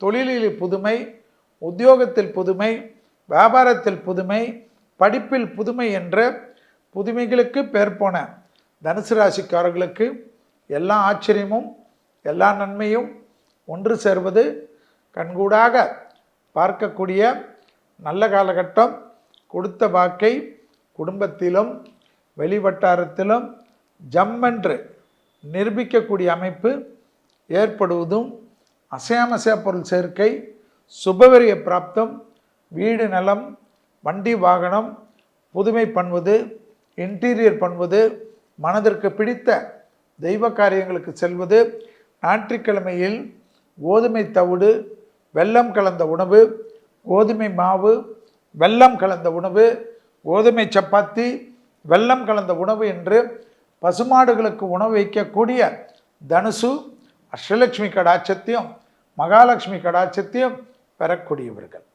தொழிலில் புதுமை, உத்தியோகத்தில் புதுமை, வியாபாரத்தில் புதுமை, படிப்பில் புதுமை என்ற புதுமைகளுக்கு பேர் போன தனுசு ராசிக்காரர்களுக்கு எல்லா ஆச்சரியமும் எல்லா நன்மையும் ஒன்று சேர்வது கண்கூடாக பார்க்கக்கூடிய நல்ல காலகட்டம். கொடுத்த வாக்கை குடும்பத்திலும் வெளிவட்டாரத்திலும் ஜம்மென்று நிரூபிக்கக்கூடிய அமைப்பு ஏற்படுவதும், அசையாமசையா பொருள் சேர்க்கை, சுபவரிய பிராப்தம், வீடு நலம், வண்டி வாகனம் புதுமை பண்ணுவது, இன்டீரியர் பண்ணுவது, மனதிற்கு பிடித்த தெய்வ காரியங்களுக்கு செல்வது, ஞாயிற்றுக்கிழமையில் கோதுமை தவிடு, வெல்லம் கலந்த உணவு, கோதுமை மாவு, வெல்லம் கலந்த உணவு, கோதுமை சப்பாத்தி, வெல்லம் கலந்த உணவு என்று பசுமாடுகளுக்கு உணவு வைக்கக்கூடிய தனுசு அஷ்டலட்சுமி கடாட்சத்தையும் மகாலட்சுமி கடாட்சத்தையும் பெறக்கூடியவர்கள்.